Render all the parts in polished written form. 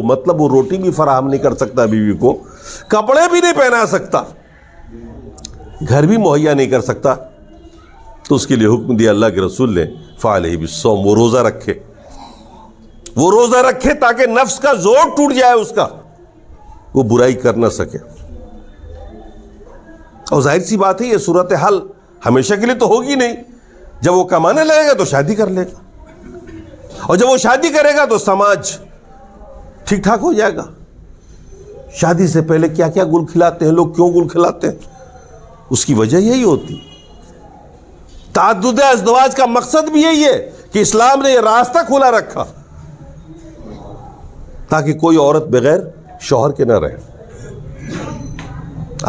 مطلب وہ روٹی بھی فراہم نہیں کر سکتا بیوی کو، کپڑے بھی نہیں پہنا سکتا، گھر بھی مہیا نہیں کر سکتا، تو اس کے لیے حکم دیا اللہ کے رسول نے فعلیہ بالصوم، وہ روزہ رکھے، وہ روزہ رکھے تاکہ نفس کا زور ٹوٹ جائے، اس کا وہ برائی کر نہ سکے۔ اور ظاہر سی بات ہے یہ صورتحال ہمیشہ کے لیے تو ہوگی نہیں، جب وہ کمانے لگے گا تو شادی کر لے گا، اور جب وہ شادی کرے گا تو سماج ٹھیک ٹھاک ہو جائے گا۔ شادی سے پہلے کیا کیا گل کھلاتے ہیں لوگ، کیوں گل کھلاتے ہیں؟ اس کی وجہ یہی ہوتی۔ تعدد ازدواج کا مقصد بھی یہی ہے کہ اسلام نے یہ راستہ کھلا رکھا تاکہ کوئی عورت بغیر شوہر کے نہ رہے۔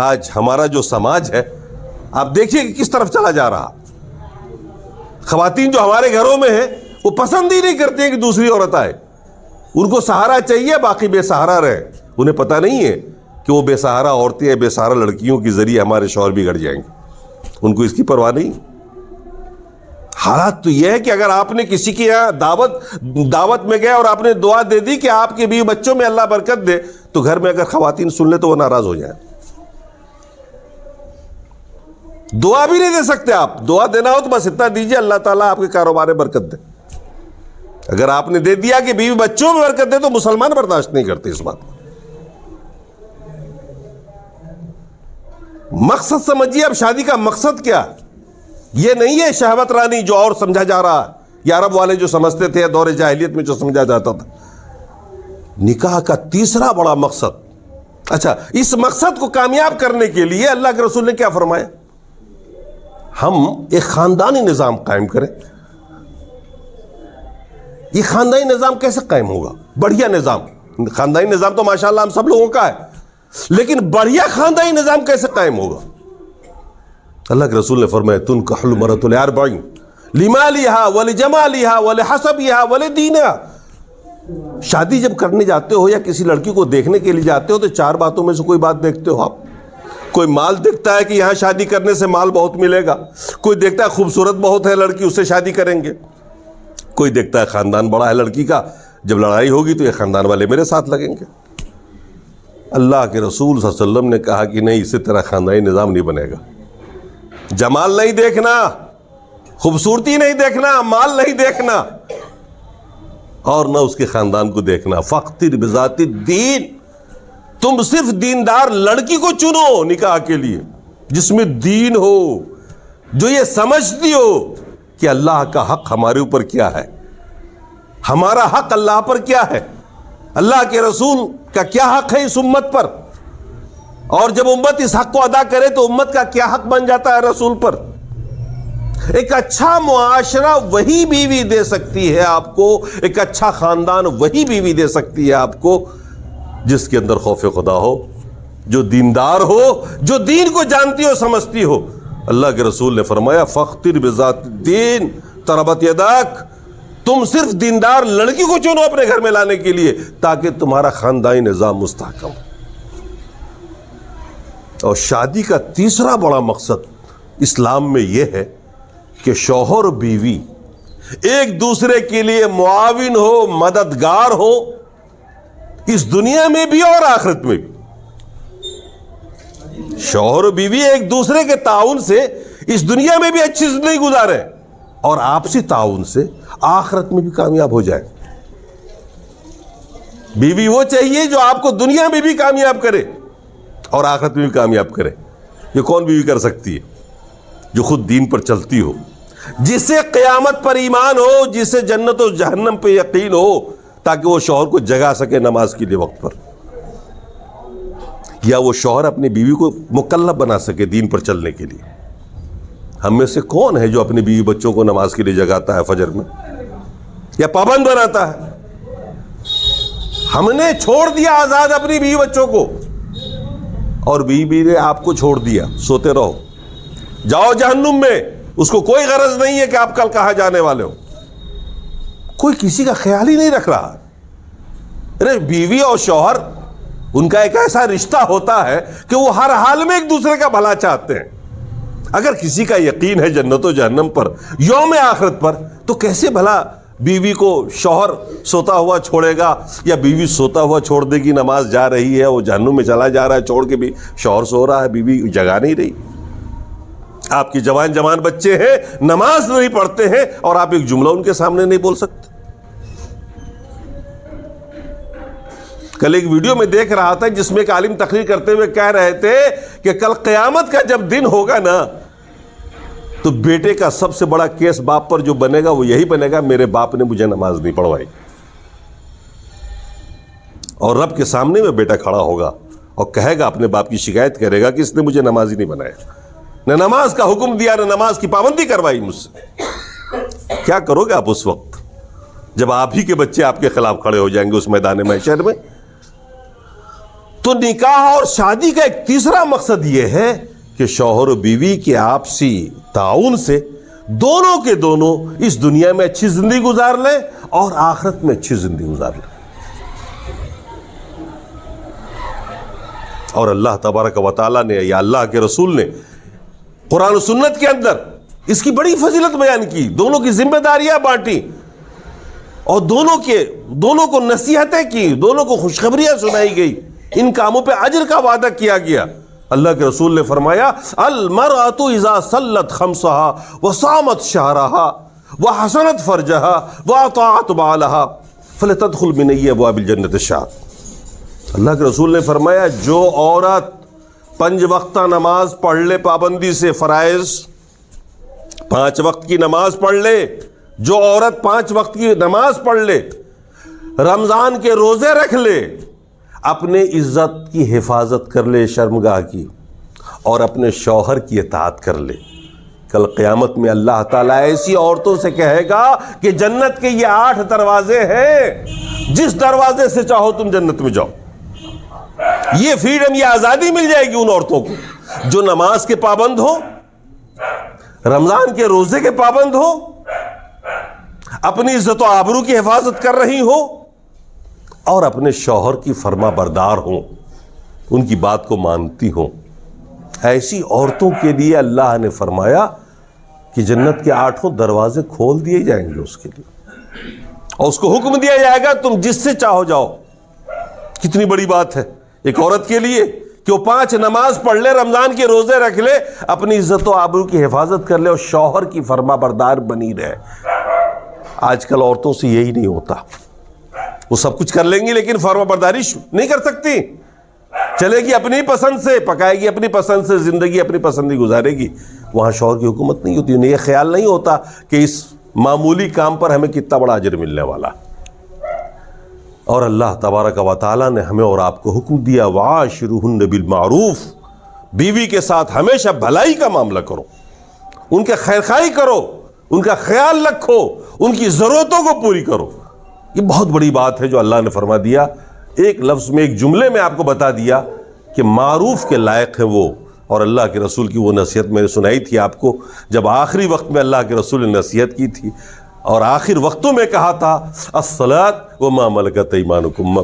آج ہمارا جو سماج ہے آپ دیکھیے کہ کس طرف چلا جا رہا۔ خواتین جو ہمارے گھروں میں ہیں وہ پسند ہی نہیں کرتی ہیں کہ دوسری عورت آئے، ان کو سہارا چاہیے، باقی بے سہارا رہے۔ انہیں پتہ نہیں ہے کہ وہ بے سہارا عورتیں، بے سہارا لڑکیوں کے ذریعے ہمارے شوہر بگڑ جائیں گے، ان کو اس کی پرواہ نہیں۔ حالات تو یہ ہے کہ اگر آپ نے کسی کے یہاں دعوت میں گئے اور آپ نے دعا دے دی کہ آپ کے بیوی بچوں میں اللہ برکت دے، تو گھر میں اگر خواتین سن لے تو وہ ناراض ہو جائیں۔ دعا بھی نہیں دے سکتے آپ، دعا دینا ہو تو بس اتنا دیجئے اللہ تعالیٰ آپ کے کاروبار میں برکت دے۔ اگر آپ نے دے دیا کہ بیوی بچوں میں برکت دے تو مسلمان برداشت نہیں کرتے اس بات کو۔ مقصد سمجھیے، اب شادی کا مقصد کیا؟ یہ نہیں ہے شہوت رانی جو اور سمجھا جا رہا ہے، یا عرب والے جو سمجھتے تھے دور جاہلیت میں جو سمجھا جاتا تھا۔ نکاح کا تیسرا بڑا مقصد، اچھا اس مقصد کو کامیاب کرنے کے لیے اللہ کے رسول نے کیا فرمایا؟ ہم ایک خاندانی نظام قائم کریں۔ یہ خاندانی نظام کیسے قائم ہوگا؟ بڑھیا نظام، خاندانی نظام تو ماشاءاللہ ہم سب لوگوں کا ہے، لیکن بڑھیا خاندانی نظام کیسے قائم ہوگا؟ اللہ کے رسول نے فرمایا تنکح المرأة لأربع لمالها ولجمالها ولحسبها ولدینها۔ شادی جب کرنے جاتے ہو یا کسی لڑکی کو دیکھنے کے لیے جاتے ہو تو چار باتوں میں سے کوئی بات دیکھتے ہو آپ۔ کوئی مال دیکھتا ہے کہ یہاں شادی کرنے سے مال بہت ملے گا، کوئی دیکھتا ہے خوبصورت بہت ہے لڑکی، اس سے شادی کریں گے، کوئی دیکھتا ہے خاندان بڑا ہے لڑکی کا، جب لڑائی ہوگی تو یہ خاندان والے میرے ساتھ لگیں گے۔ اللہ کے رسول صلی اللہ علیہ وسلم نے کہا کہ نہیں، اسی طرح خاندانی نظام نہیں بنے گا۔ جمال نہیں دیکھنا، خوبصورتی نہیں دیکھنا، مال نہیں دیکھنا، اور نہ اس کے خاندان کو دیکھنا۔ فاختر بذات الدین، تم صرف دیندار لڑکی کو چنو نکاح کے لیے جس میں دین ہو، جو یہ سمجھتی ہو کہ اللہ کا حق ہمارے اوپر کیا ہے، ہمارا حق اللہ پر کیا ہے، اللہ کے رسول کا کیا حق ہے اس امت پر، اور جب امت اس حق کو ادا کرے تو امت کا کیا حق بن جاتا ہے رسول پر۔ ایک اچھا معاشرہ وہی بیوی دے سکتی ہے آپ کو، ایک اچھا خاندان وہی بیوی دے سکتی ہے آپ کو جس کے اندر خوف خدا ہو، جو دیندار ہو، جو دین کو جانتی ہو، سمجھتی ہو۔ اللہ کے رسول نے فرمایا فاختر بذات الدین تربت یداک، تم صرف دیندار لڑکی کو چنو اپنے گھر میں لانے کے لیے تاکہ تمہارا خاندانی نظام مستحکم ہو۔ اور شادی کا تیسرا بڑا مقصد اسلام میں یہ ہے کہ شوہر اور بیوی ایک دوسرے کے لیے معاون ہو، مددگار ہو، اس دنیا میں بھی اور آخرت میں بھی۔ شوہر اور بیوی ایک دوسرے کے تعاون سے اس دنیا میں بھی اچھی زندگی گزارے اور آپسی تعاون سے آخرت میں بھی کامیاب ہو جائے۔ بیوی وہ چاہیے جو آپ کو دنیا میں بھی کامیاب کرے اور آخرت میں بھی کامیاب کرے۔ یہ کون بیوی کر سکتی ہے؟ جو خود دین پر چلتی ہو، جس سے قیامت پر ایمان ہو، جس سے جنت و جہنم پہ یقین ہو، تاکہ وہ شوہر کو جگا سکے نماز کے لیے وقت پر، یا وہ شوہر اپنی بیوی کو مکلف بنا سکے دین پر چلنے کے لیے۔ ہم میں سے کون ہے جو اپنی بیوی بچوں کو نماز کے لیے جگاتا ہے فجر میں یا پابند بناتا ہے؟ ہم نے چھوڑ دیا آزاد اپنی بیوی بچوں کو، اور بیوی نے آپ کو چھوڑ دیا، سوتے رہو، جاؤ جہنم میں، اس کو کوئی غرض نہیں ہے کہ آپ کل کہاں جانے والے ہو۔ کوئی کسی کا خیال ہی نہیں رکھ رہا۔ ارے بیوی اور شوہر ان کا ایک ایسا رشتہ ہوتا ہے کہ وہ ہر حال میں ایک دوسرے کا بھلا چاہتے ہیں۔ اگر کسی کا یقین ہے جنت و جہنم پر، یوم آخرت پر، تو کیسے بھلا بیوی کو شوہر سوتا ہوا چھوڑے گا یا بیوی سوتا ہوا چھوڑ دے گی، نماز جا رہی ہے، وہ جہنم میں چلا جا رہا ہے چھوڑ کے، بھی شوہر سو رہا ہے، بیوی جگا نہیں رہی. آپ کے جوان بچے ہیں، نماز نہیں پڑھتے ہیں، اور آپ ایک جملہ ان کے سامنے نہیں بول سکتے. کل ایک ویڈیو میں دیکھ رہا تھا جس میں ایک عالم تقریر کرتے ہوئے کہہ رہے تھے کہ کل قیامت کا جب دن ہوگا نا تو بیٹے کا سب سے بڑا کیس باپ پر جو بنے گا وہ یہی بنے گا، میرے باپ نے مجھے نماز نہیں پڑھوائی. اور رب کے سامنے میں بیٹا کھڑا ہوگا اور کہے گا، اپنے باپ کی شکایت کرے گا کہ اس نے مجھے نماز ہی نہیں بنایا، نہ نماز کا حکم دیا، نہ نماز کی پابندی کروائی مجھ سے. کیا کرو گے آپ اس وقت جب آپ ہی کے بچے آپ کے خلاف کھڑے ہو جائیں گے اس میدان محشر میں؟ تو نکاح اور شادی کا ایک تیسرا مقصد یہ ہے کہ شوہر و بیوی کے آپسی تعاون سے دونوں کے دونوں اس دنیا میں اچھی زندگی گزار لیں اور آخرت میں اچھی زندگی گزار لیں. اور اللہ تبارک و تعالیٰ نے یا اللہ کے رسول نے قرآن و سنت کے اندر اس کی بڑی فضیلت بیان کی، دونوں کی ذمہ داریاں بانٹی اور دونوں کو نصیحتیں کی، دونوں کو خوشخبریاں سنائی گئی، ان کاموں پہ اجر کا وعدہ کیا گیا. اللہ کے رسول نے فرمایا، المرأة اذا صلت خمسها وصامت شهرها وحسنت فرجها واطاعت بعلها فلتدخل من ای ابواب الجنة الشهر. اللہ کے رسول نے فرمایا، جو عورت 5 وقتہ نماز پڑھ لے پابندی سے، فرائض 5 وقت کی نماز پڑھ لے، جو عورت 5 وقت کی نماز پڑھ لے، رمضان کے روزے رکھ لے، اپنے عزت کی حفاظت کر لے شرمگاہ کی، اور اپنے شوہر کی اطاعت کر لے، کل قیامت میں اللہ تعالیٰ ایسی عورتوں سے کہے گا کہ جنت کے یہ 8 دروازے ہیں، جس دروازے سے چاہو تم جنت میں جاؤ. یہ فریڈم، یہ آزادی مل جائے گی ان عورتوں کو جو نماز کے پابند ہو، رمضان کے روزے کے پابند ہو، اپنی عزت و آبرو کی حفاظت کر رہی ہو، اور اپنے شوہر کی فرما بردار ہوں، ان کی بات کو مانتی ہوں. ایسی عورتوں کے لیے اللہ نے فرمایا کہ جنت کے 8 دروازے کھول دیے جائیں گے اس کے لیے، اور اس کو حکم دیا جائے گا تم جس سے چاہو جاؤ. کتنی بڑی بات ہے ایک عورت کے لیے کہ وہ 5 نماز پڑھ لے، رمضان کے روزے رکھ لے، اپنی عزت و آبرو کی حفاظت کر لے اور شوہر کی فرما بردار بنی رہے. آج کل عورتوں سے یہی نہیں ہوتا، وہ سب کچھ کر لیں گی لیکن فرما برداری نہیں کر سکتی. چلے گی اپنی پسند سے، پکائے گی اپنی پسند سے، زندگی اپنی پسند ہی گزارے گی. وہاں شوہر کی حکومت نہیں ہوتی، انہیں یہ خیال نہیں ہوتا کہ اس معمولی کام پر ہمیں کتنا بڑا اجر ملنے والا. اور اللہ تبارک و تعالیٰ نے ہمیں اور آپ کو حکم دیا، وعاشرہن بالمعروف، بیوی کے ساتھ ہمیشہ بھلائی کا معاملہ کرو، ان کے خیرخواہی کرو، ان کا خیال رکھو، ان کی ضرورتوں کو پوری کرو. یہ بہت بڑی بات ہے جو اللہ نے فرما دیا. ایک لفظ میں، ایک جملے میں آپ کو بتا دیا کہ معروف کے لائق ہے وہ. اور اللہ کے رسول کی وہ نصیحت میں نے سنائی تھی آپ کو جب آخری وقت میں اللہ کے رسول نے نصیحت کی تھی، اور آخر وقتوں میں کہا تھا الصلاۃ وما ملکت ایمانکم.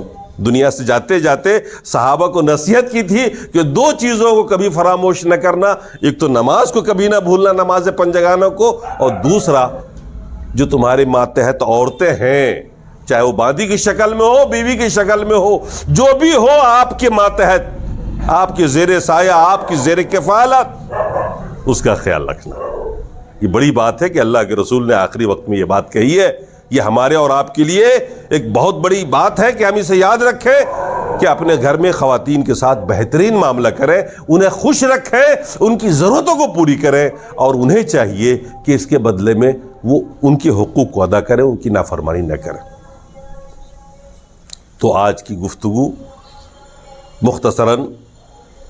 دنیا سے جاتے جاتے صحابہ کو نصیحت کی تھی کہ 2 چیزوں کو کبھی فراموش نہ کرنا، ایک تو نماز کو کبھی نہ بھولنا، نماز پنجگانوں کو، اور دوسرا جو تمہارے ماتحت عورتیں ہیں، چاہے وہ باندی کی شکل میں ہو، بیوی کی شکل میں ہو، جو بھی ہو، آپ کے ماتحت، آپ کے زیر سایہ، آپ کی زیر کفالت، اس کا خیال رکھنا. یہ بڑی بات ہے کہ اللہ کے رسول نے آخری وقت میں یہ بات کہی ہے. یہ ہمارے اور آپ کے لیے ایک بہت بڑی بات ہے کہ ہم اسے یاد رکھیں کہ اپنے گھر میں خواتین کے ساتھ بہترین معاملہ کریں، انہیں خوش رکھیں، ان کی ضرورتوں کو پوری کریں، اور انہیں چاہیے کہ اس کے بدلے میں وہ ان کے حقوق کو ادا کریں، ان کی نافرمانی نہ کریں. تو آج کی گفتگو مختصراً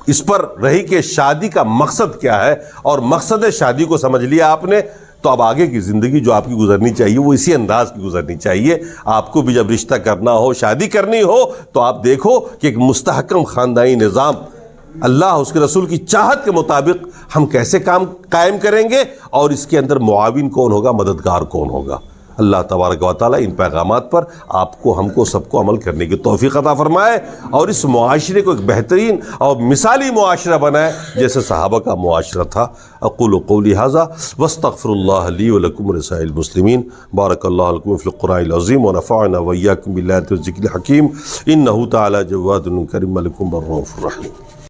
اس پر رہی کہ شادی کا مقصد کیا ہے، اور مقصد شادی کو سمجھ لیا آپ نے، تو اب آگے کی زندگی جو آپ کی گزرنی چاہیے وہ اسی انداز کی گزرنی چاہیے. آپ کو بھی جب رشتہ کرنا ہو، شادی کرنی ہو، تو آپ دیکھو کہ ایک مستحکم خاندانی نظام اللہ اس کے رسول کی چاہت کے مطابق ہم کیسے کام قائم کریں گے، اور اس کے اندر معاون کون ہوگا، مددگار کون ہوگا. اللہ تبارک و تعالیٰ ان پیغامات پر آپ کو، ہم کو، سب کو عمل کرنے کی توفیق عطا فرمائے اور اس معاشرے کو ایک بہترین اور مثالی معاشرہ بنائے جیسے صحابہ کا معاشرہ تھا۔ اقول قولی ھذا واستغفر اللہ لی ولکم ولسائر المسلمین۔ بارک اللہ لکم فی القرآن العظیم ونفعنا وإیاکم بالآیات والذکر الحکیم، انہ تعالی جواد کریم ملک بر رؤوف رحیم۔